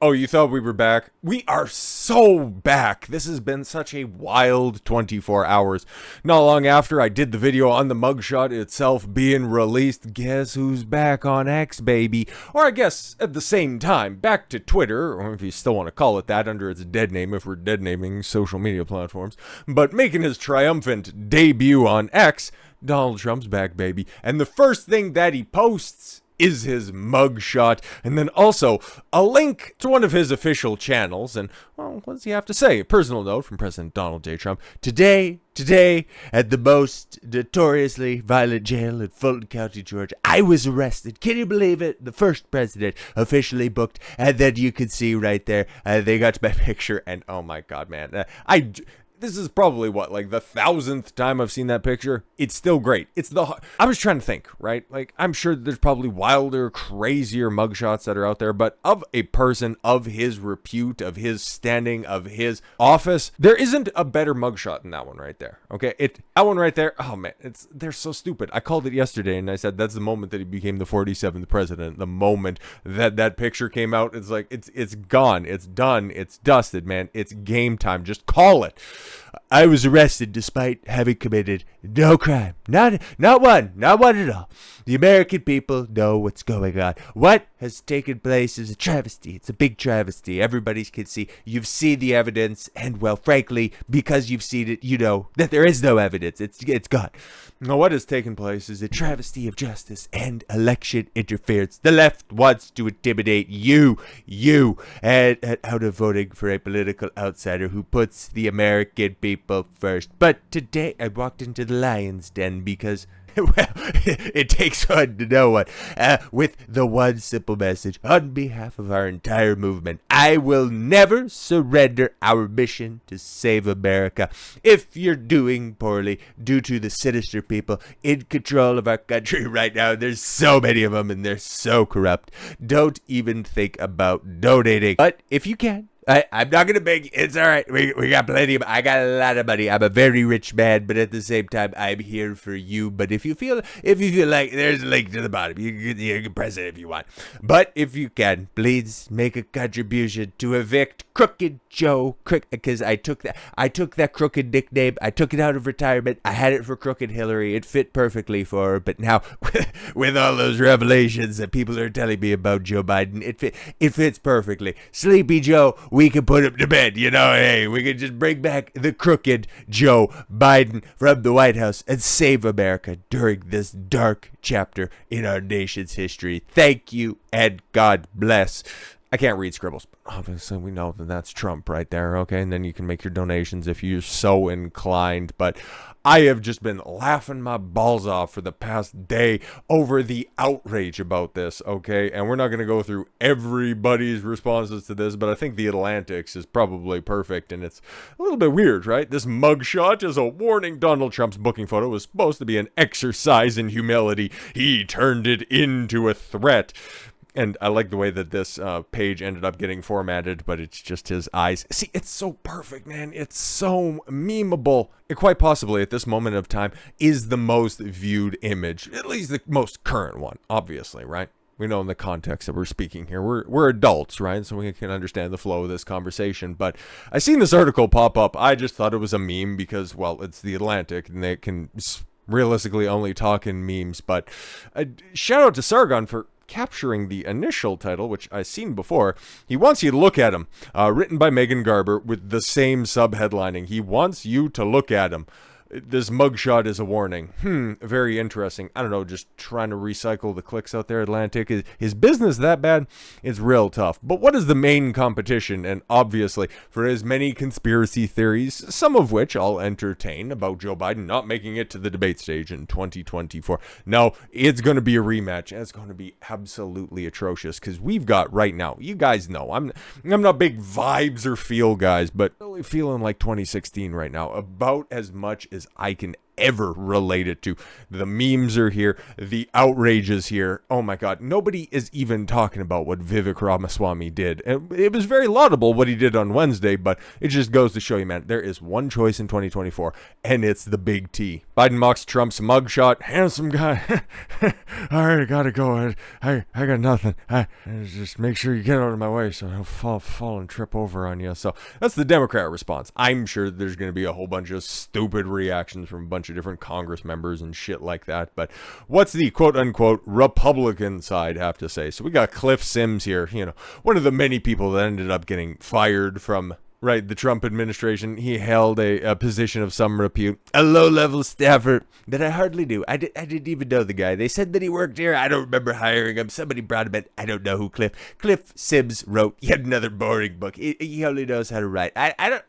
Oh, you thought we were back? We are so back. This has been such a wild 24 hours. Not long after I did the video on the mugshot itself being released, guess who's back on X, baby? Or I guess at the same time, back to Twitter, or if you still want to call it that under its dead name if we're dead naming social media platforms, but making his triumphant debut on X, Donald Trump's back, baby. And the first thing that he posts is his mugshot, and then also a link to one of his official channels. And, well, what does he have to say? A personal note from President Donald J. Trump. Today, at the most notoriously violent jail in Fulton County, Georgia, I was arrested. Can you believe it? The first president officially booked, and then you can see right there, they got my picture, and oh my god, man. This is probably what, like the 1,000th time I've seen that picture. It's still great. I was trying to think, right? Like, I'm sure there's probably wilder, crazier mugshots that are out there, but of a person of his repute, of his standing, of his office, there isn't a better mugshot than that one right there. Okay, that one right there. Oh man, they're so stupid. I called it yesterday, and I said that's the moment that he became the 47th president. The moment that picture came out, it's like it's gone, it's done, it's dusted, man. It's game time. Just call it. I was arrested despite having committed no crime. Not one at all. The American people know what's going on. What has taken place is a travesty. It's a big travesty. Everybody can see. You've seen the evidence, and well, frankly, because you've seen it, you know that there is no evidence. It's gone. Now, what has taken place is a travesty of justice and election interference. The left wants to intimidate you, and out of voting for a political outsider who puts the American people first. But today, I walked into the lion's den because, well, it takes one to know one. With the one simple message, on behalf of our entire movement, I will never surrender our mission to save America. If you're doing poorly due to the sinister people in control of our country right now, there's so many of them and they're so corrupt, don't even think about donating. But if you can, I'm not gonna beg. It's all right. We got plenty of. I got a lot of money. I'm a very rich man, but at the same time, I'm here for you. But if you feel like, there's a link to the bottom. You can press it if you want. But if you can, please make a contribution to evict Crooked Joe. Because I took that crooked nickname. I took it out of retirement. I had it for Crooked Hillary. It fit perfectly for her. But now, with all those revelations that people are telling me about Joe Biden, it fits perfectly. Sleepy Joe. We can put him to bed, hey, we can just bring back the crooked Joe Biden from the White House and save America during this dark chapter in our nation's history. Thank you, and God bless. I can't read scribbles, but obviously we know that that's Trump right there, okay? And then you can make your donations if you're so inclined. But I have just been laughing my balls off for the past day over the outrage about this, okay? And we're not going to go through everybody's responses to this, but I think the Atlantic's is probably perfect, and it's a little bit weird, right? This mugshot is a warning. Donald Trump's booking photo was supposed to be an exercise in humility. He turned it into a threat. And I like the way that this page ended up getting formatted, but it's just his eyes. See, it's so perfect, man. It's so memeable. It quite possibly, at this moment of time, is the most viewed image. At least the most current one, obviously, right? We know in the context that we're speaking here. We're adults, right? So we can understand the flow of this conversation. But I seen this article pop up. I just thought it was a meme because, well, it's the Atlantic, and they can realistically only talk in memes. But shout out to Sargon for capturing the initial title, which I've seen before. He wants you to look at him. Written by Megan Garber with the same subheadlining. He wants you to look at him. This mugshot is a warning. Very interesting. I don't know, just trying to recycle the clicks out there, Atlantic. Is business that bad? It's real tough. But what is the main competition? And obviously, for as many conspiracy theories, some of which I'll entertain, about Joe Biden not making it to the debate stage in 2024. No, it's going to be a rematch, and it's going to be absolutely atrocious, because we've got right now, you guys know, I'm not big vibes or feel guys, but really feeling like 2016 right now, about as much as I can ever relate it to. The memes are here. The outrage is here. Oh my God. Nobody is even talking about what Vivek Ramaswamy did. It was very laudable what he did on Wednesday, but it just goes to show you, man, there is one choice in 2024, and it's the big T. Biden mocks Trump's mugshot. Handsome guy. All right, I gotta go. I got nothing. I just make sure you get out of my way so I don't fall and trip over on you. So that's the Democrat response. I'm sure there's going to be a whole bunch of stupid reactions from a bunch of different Congress members and shit like that. But what's the quote-unquote Republican side have to say? So we got Cliff Sims here, one of the many people that ended up getting fired from the Trump administration. He held a position of some repute. A low-level staffer that I hardly knew. I didn't even know the guy. They said that he worked here. I don't remember hiring him. Somebody brought him in. I don't know who Cliff Sims wrote yet another boring book. He only knows how to write. I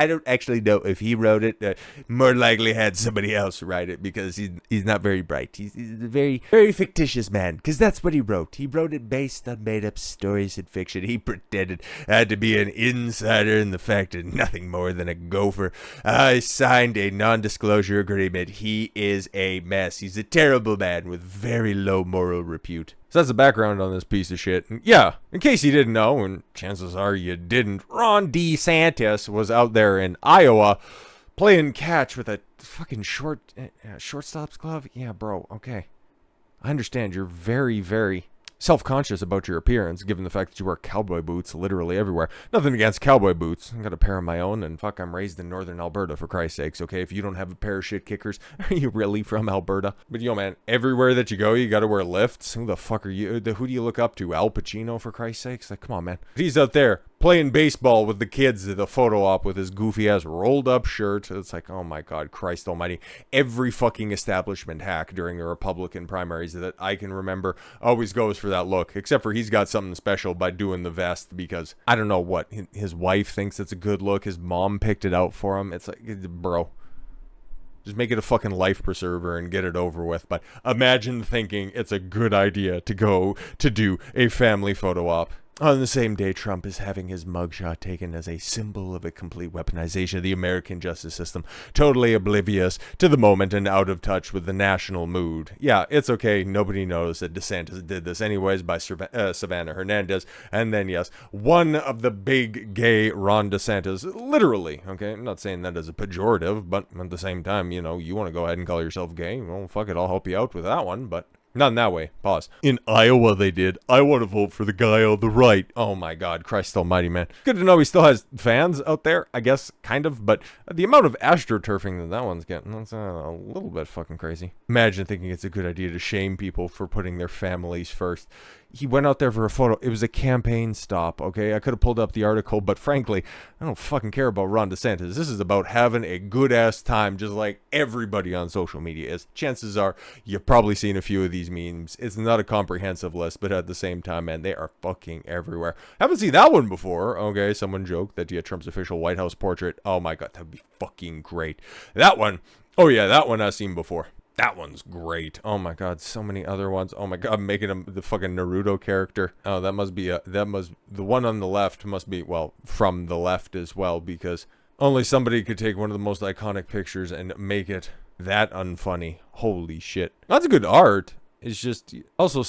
don't actually know if he wrote it. More likely had somebody else write it because he's not very bright. He's a very, very fictitious man because that's what he wrote. He wrote it based on made-up stories and fiction. He pretended to be an insider in the fact and nothing more than a gopher. I signed a non-disclosure agreement. He is a mess. He's a terrible man with very low moral repute. So that's the background on this piece of shit. And yeah, in case you didn't know, and chances are you didn't, Ron DeSantis was out there in Iowa playing catch with a fucking shortstop's glove. Yeah, bro, okay. I understand you're very, very self-conscious about your appearance, given the fact that you wear cowboy boots literally everywhere. Nothing against cowboy boots. I got a pair of my own, and fuck, I'm raised in northern Alberta, for Christ's sakes, okay? If you don't have a pair of shit kickers, are you really from Alberta? But yo, man, everywhere that you go, you gotta wear lifts. Who the fuck are you? Who do you look up to? Al Pacino, for Christ's sakes? Like, come on, man. He's out there playing baseball with the kids at the photo op with his goofy ass rolled up shirt. It's like, oh my God, Christ almighty. Every fucking establishment hack during the Republican primaries that I can remember always goes for that look, except for he's got something special by doing the vest because I don't know what his wife thinks it's a good look. His mom picked it out for him. It's like, bro, just make it a fucking life preserver and get it over with. But imagine thinking it's a good idea to go to do a family photo op on the same day Trump is having his mugshot taken as a symbol of a complete weaponization of the American justice system, totally oblivious to the moment and out of touch with the national mood. Yeah, it's okay. Nobody knows that DeSantis did this anyways by Savannah Hernandez. And then, yes, one of the big gay Ron DeSantis, literally, okay? I'm not saying that as a pejorative, but at the same time, you want to go ahead and call yourself gay. Well, fuck it, I'll help you out with that one, but not in that way. Pause. In Iowa, they did. I want to vote for the guy on the right. Oh my God, Christ almighty, man. Good to know he still has fans out there, I guess, kind of. But the amount of astroturfing that one's getting, that's a little bit fucking crazy. Imagine thinking it's a good idea to shame people for putting their families first. He went out there for a photo. It was a campaign stop, okay? I could have pulled up the article, but frankly, I don't fucking care about Ron DeSantis. This is about having a good-ass time, just like everybody on social media is. Chances are you've probably seen a few of these memes. It's not a comprehensive list, but at the same time, man, they are fucking everywhere. Haven't seen that one before, okay? Someone joked that Trump's official White House portrait. Oh my God, that would be fucking great. That one, oh yeah, that one I've seen before. That one's great. Oh my God, so many other ones. Oh my God, I'm making him the fucking Naruto character. Oh, the one on the left must be, well, from the left as well, because only somebody could take one of the most iconic pictures and make it that unfunny. Holy shit. That's good art. It's just also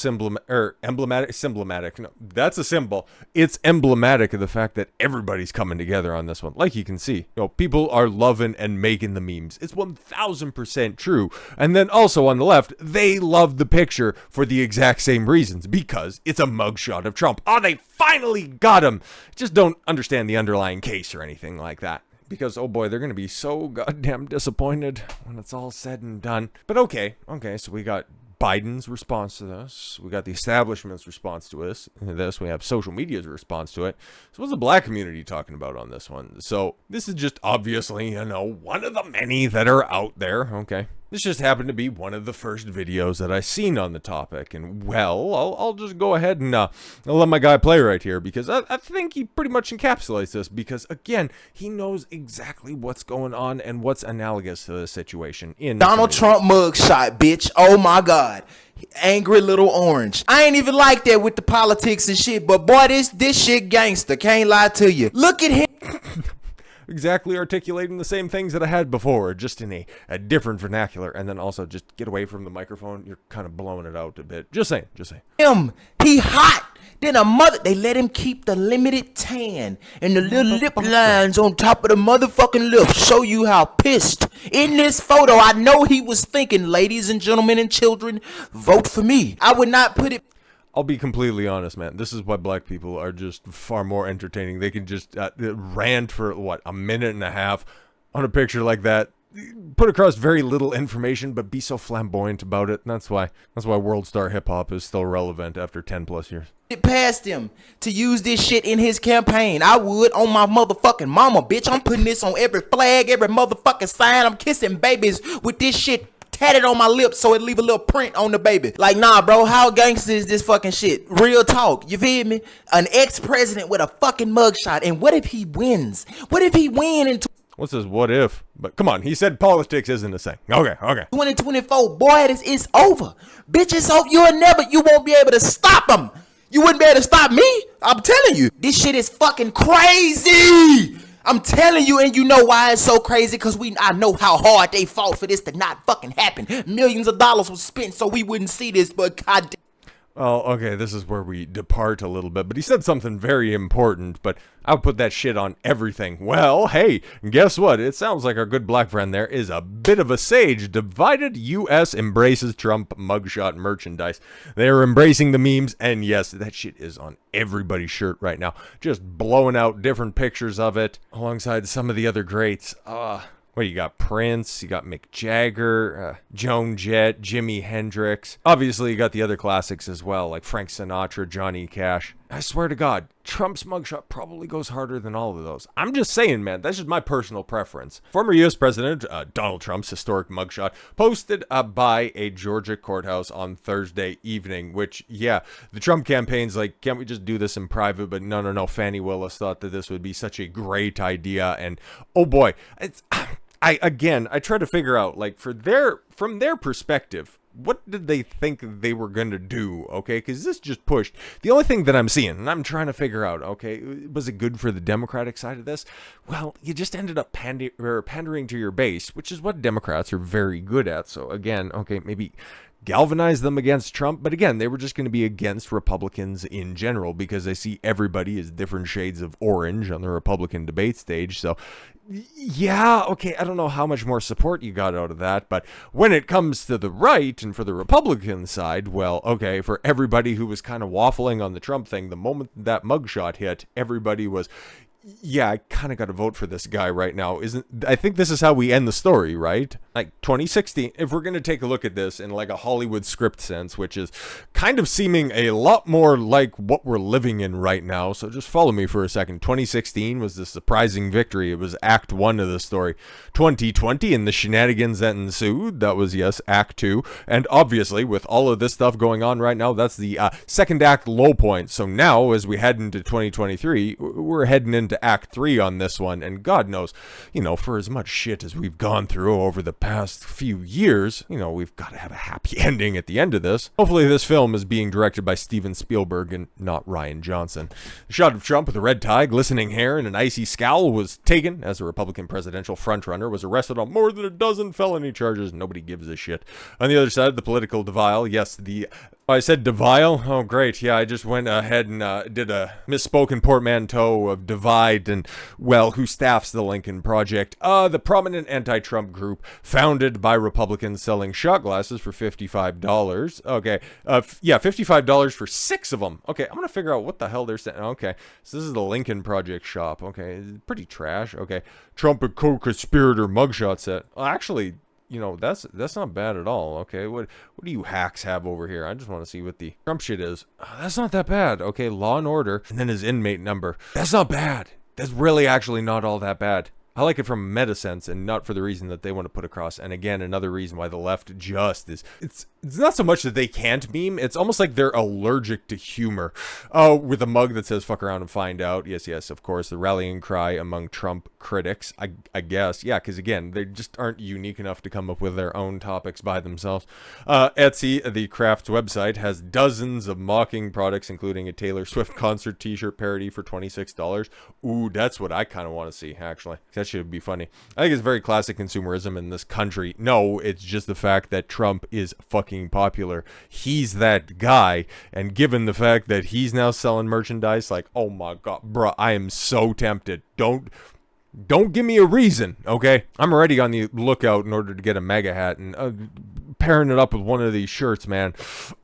emblematic. No, that's a symbol. It's emblematic of the fact that everybody's coming together on this one. Like you can see, people are loving and making the memes. It's 1000% true. And then also on the left, they love the picture for the exact same reasons, because it's a mugshot of Trump. Oh, they finally got him. Just don't understand the underlying case or anything like that. Because, oh boy, they're going to be so goddamn disappointed when it's all said and done. But okay, so we got Biden's response to this. We got the establishment's response to this. We have social media's response to it. So what's the black community talking about on this one? So this is just obviously, one of the many that are out there. Okay. This just happened to be one of the first videos that I seen on the topic. And, well, I'll just go ahead and I'll let my guy play right here, because I think he pretty much encapsulates this, because, again, he knows exactly what's going on and what's analogous to this situation. Donald Trump mugshot, bitch. Oh, my God. Angry little orange. I ain't even like that with the politics and shit, but, boy, this shit gangster. Can't lie to you. Look at him. exactly articulating the same things that I had before, just in a different vernacular. And then also just get away from the microphone. You're kind of blowing it out a bit. Just saying. He hot. Then a mother, they let him keep the limited tan and the little lip lines on top of the motherfucking lips. Show you how pissed. In this photo, I know he was thinking, ladies and gentlemen and children, vote for me. I would not put it. I'll be completely honest, man. This is why black people are just far more entertaining. They can just rant for, what, a minute and a half on a picture like that. Put across very little information, but be so flamboyant about it. And that's why world star hip hop is still relevant after 10 plus years. It past him to use this shit in his campaign. I would on my motherfucking mama, bitch. I'm putting this on every flag, every motherfucking sign. I'm kissing babies with this shit tatted on my lips so it leave a little print on the baby. Like, nah, bro, how gangster is this fucking shit? Real talk, you feel me? An ex-president with a fucking mugshot. And what if he wins? What if he win in What's this what if? But come on, he said politics isn't a thing. Okay. 2024? Boy, it's over. Bitch, it's over. You won't be able to stop him. You wouldn't be able to stop me. I'm telling you. This shit is fucking crazy. I'm telling you, and you know why it's so crazy? Because I know how hard they fought for this to not fucking happen. Millions of dollars was spent so we wouldn't see this, but goddamn. Well, okay, this is where we depart a little bit, but he said something very important, but I would put that shit on everything. Well, hey, guess what? It sounds like our good black friend there is a bit of a sage. Divided U.S. embraces Trump mugshot merchandise. They're embracing the memes, and yes, that shit is on everybody's shirt right now. Just blowing out different pictures of it, alongside some of the other greats. Well, you got Prince, you got Mick Jagger, Joan Jett, Jimi Hendrix. Obviously, you got the other classics as well, like Frank Sinatra, Johnny Cash. I swear to God, Trump's mugshot probably goes harder than all of those. I'm just saying, man, that's just my personal preference. Former U.S. President Donald Trump's historic mugshot posted by a Georgia courthouse on Thursday evening, which, yeah, the Trump campaign's like, can't we just do this in private? But no, Fannie Willis thought that this would be such a great idea, and oh boy, I try to figure out, like, from their perspective, what did they think they were going to do, okay? Because this just pushed. The only thing that I'm seeing, and I'm trying to figure out, okay, was it good for the Democratic side of this? Well, you just ended up pandering to your base, which is what Democrats are very good at. So, again, okay, maybe galvanize them against Trump, but again, they were just going to be against Republicans in general because they see everybody as different shades of orange on the Republican debate stage. So yeah, okay, I don't know how much more support you got out of that, but when it comes to the right and for the Republican side, well, okay, for everybody who was kind of waffling on the Trump thing, the moment that mugshot hit, everybody was, yeah, I kind of got to vote for this guy right now. I think this is how we end the story, right? Like 2016, if we're going to take a look at this in like a Hollywood script sense, which is kind of seeming a lot more like what we're living in right now. So just follow me for a second. 2016 was the surprising victory. It was Act 1 of the story. 2020 and the shenanigans that ensued, that was, yes, Act 2. And obviously, with all of this stuff going on right now, that's the second act low point. So now, as we head into 2023, we're heading into Act 3 on this one, and God knows, for as much shit as we've gone through over the past few years, we've got to have a happy ending at the end of this. Hopefully this film is being directed by Steven Spielberg and not Rian Johnson. The shot of Trump with a red tie, glistening hair, and an icy scowl was taken as a Republican presidential frontrunner was arrested on more than a dozen felony charges. Nobody gives a shit. On the other side of the political divide, yes, I said Devile? Oh, great. Yeah, I just went ahead and did a misspoken portmanteau of divide and, well, who staffs the Lincoln Project? The prominent anti-Trump group founded by Republicans selling shot glasses for $55. Okay, yeah, $55 for 6 of them. Okay, I'm going to figure out what the hell they're saying. Okay, so this is the Lincoln Project shop. Okay, pretty trash. Okay, Trump and co-conspirator mugshot set. Well, actually, that's not bad at all. Okay, what do you hacks have over here? I just want to see what the Trump shit is. That's not that bad. Okay, Law and Order, and then his inmate number. That's not bad. That's really actually not all that bad. I like it from a meta sense and not for the reason that they want to put across. And again, another reason why the left just is, it's not so much that they can't meme, it's almost like they're allergic to humor. Oh, with a mug that says fuck around and find out. Yes, yes, of course, the rallying cry among Trump critics, I guess. Yeah, because again, they just aren't unique enough to come up with their own topics by themselves. Etsy, the craft's website, has dozens of mocking products, including a Taylor Swift concert t-shirt parody for $26. Ooh, that's what I kind of want to see, actually. That should be funny. I think it's very classic consumerism in this country. No, it's just the fact that Trump is fucking popular. He's that guy, and given the fact that he's now selling merchandise, like, oh my god, bruh, I am so tempted. Don't give me a reason, okay? I'm already on the lookout in order to get a MAGA hat and pairing it up with one of these shirts, man.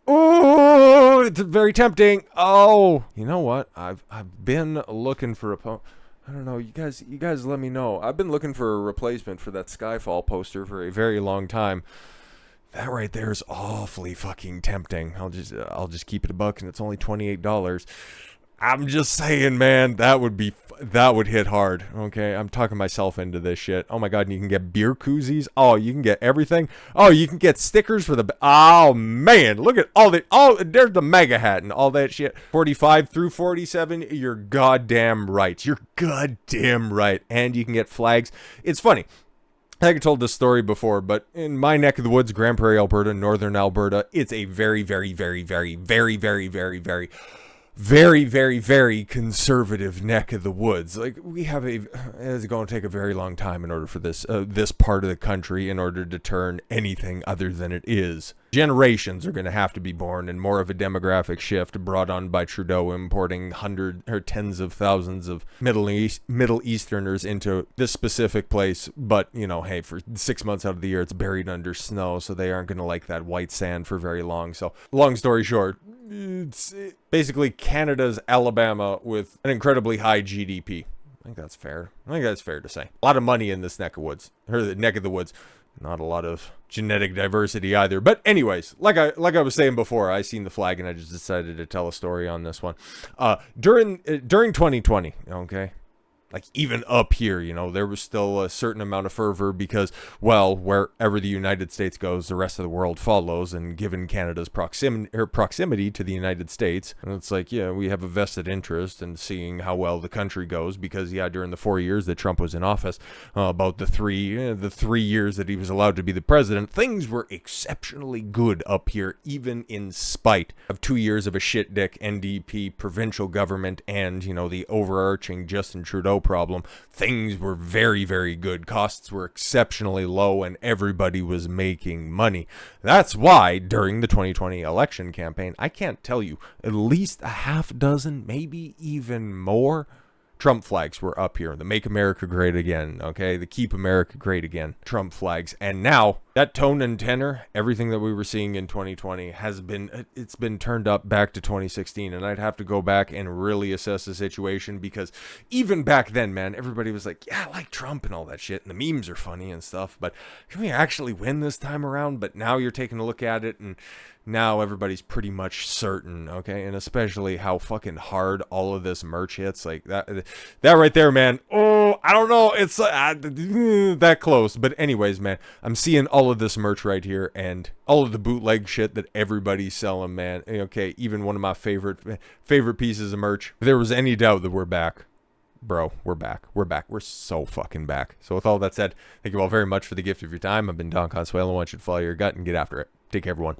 Oh, it's very tempting. Oh, you know what? I've been looking for I don't know, you guys let me know. I've been looking for a replacement for that Skyfall poster for a very long time. That right there is awfully fucking tempting. I'll just keep it a buck, and it's only $28. I'm just saying, man, that would hit hard. Okay, I'm talking myself into this shit. Oh my god, and you can get beer koozies. Oh, you can get everything. Oh, you can get stickers for the. Oh man, look at all the. Oh, there's the MAGA hat and all that shit. 45 through 47. You're goddamn right. You're goddamn right. And you can get flags. It's funny. I think I told this story before, but in my neck of the woods, Grand Prairie, Alberta, northern Alberta, it's a very, very, very, very, very, very, very, very, very, very, very conservative neck of the woods. Like, we have it's going to take a very long time in order for this part of the country in order to turn anything other than it is. Generations are going to have to be born, and more of a demographic shift brought on by Trudeau importing tens of thousands of Middle Easterners into this specific place. But, you know, hey, for 6 months out of the year, it's buried under snow, so they aren't going to like that white sand for very long. So, long story short, it's basically Canada's Alabama with an incredibly high GDP. I think that's fair. I think that's fair to say. A lot of money in this neck of the woods. Not a lot of genetic diversity either. But anyways, like I was saying before, I seen the flag and I just decided to tell a story on this one. During 2020, okay? Like, even up here, you know, there was still a certain amount of fervor because, well, wherever the United States goes, the rest of the world follows. And given Canada's proximity to the United States, and it's like, yeah, we have a vested interest in seeing how well the country goes because, yeah, during the 4 years that Trump was in office, about the three years that he was allowed to be the president, things were exceptionally good up here, even in spite of 2 years of a shit dick NDP provincial government and, you know, the overarching Justin Trudeau problem. Things were very, very good. Costs were exceptionally low and everybody was making money. That's why during the 2020 election campaign, I can't tell you, at least a half dozen, maybe even more Trump flags were up here. The Make America Great Again, okay? The Keep America Great Again Trump flags. And now that tone and tenor, everything that we were seeing in 2020 it's been turned up back to 2016. And I'd have to go back and really assess the situation because even back then, man, everybody was like, yeah, I like Trump and all that shit. And the memes are funny and stuff, but can we actually win this time around? But now you're taking a look at it and now everybody's pretty much certain, okay? And especially how fucking hard all of this merch hits. Like, that right there, man. Oh, I don't know. It's that close. But anyways, man, I'm seeing all of this merch right here and all of the bootleg shit that everybody's selling, man. Okay, even one of my favorite pieces of merch. If there was any doubt that we're back, bro, we're back. We're back. We're so fucking back. So with all that said, thank you all very much for the gift of your time. I've been Don Consuelo. I want you to follow your gut and get after it. Take care, everyone.